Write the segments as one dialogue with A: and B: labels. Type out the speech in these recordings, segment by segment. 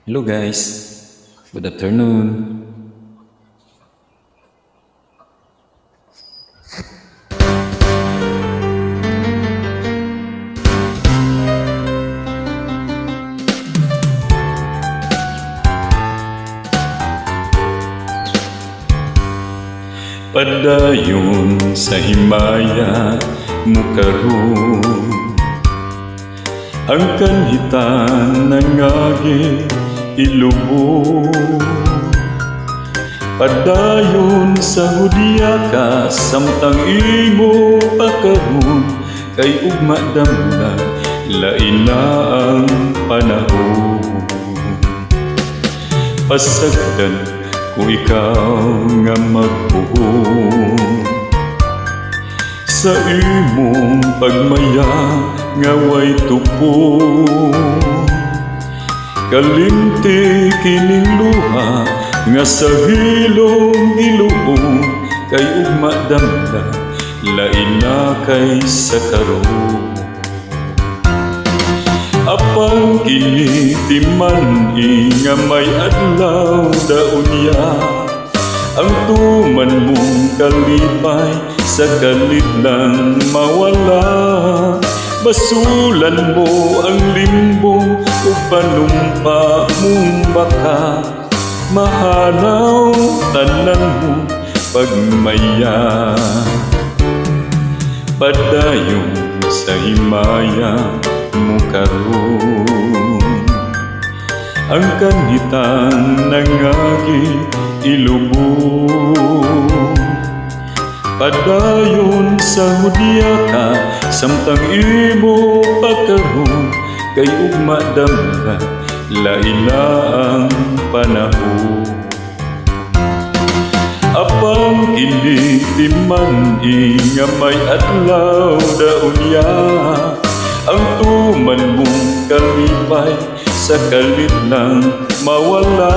A: Hello guys, good afternoon. Padayon sa himaya mo karon, ang kanhitan ng agi ilubog. Padayon sa hudya ka samtang imo pakaron, kay ugma damdam lain na ang panahon. Pasagdan kung ikaw nga magpuhon sa imong pagmaya nga way tupo. Kalimti kining luha nga sa hilong iluong, kay ugma damdam lain na kay sa karon. Apang kini timan nga may adlaw daunya, ang tuman mong kalipay sa kalit lang mawala. Basulan mo ang limbo o panumpa mong baka, mahanaw tanan mo pagmaya. Padayon sa himaya mo karon, ang kanhitan ng agi ilubog. Padayon sa hudya ka samtang imo pakaron, kay ugma damdam lain na ang panahon. Apang kini timan nga may adlaw daunya, ang tuman mong kalipay sa kalit lang mawala.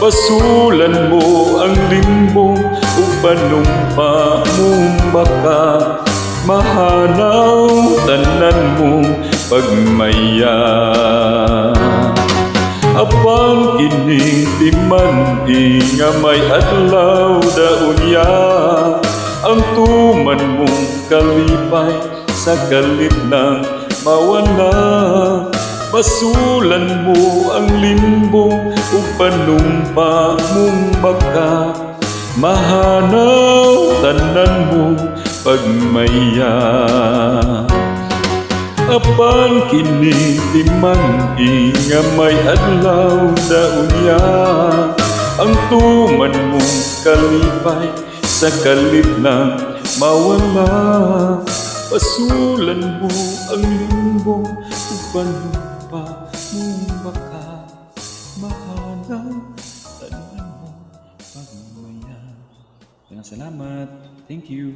A: Basulan mo ang limbo o panumpa mong baka, mahanaw tanan mong pagmaya. Apang kini timan nga may adlaw daunya, ang tuman mong kalipay sa kalit lang mawala. Basulan mo ang limbo o panumpa mong baka, mahanaw tanan mo pagmaya. Apan kini timan nga may adlaw daunya, ang tuman mong kalipay sa kalit lang mawala. Basulan mo ang limbo o panumpa mong baka, mahanaw tanan mo pagmaya. Salamat. Thank you.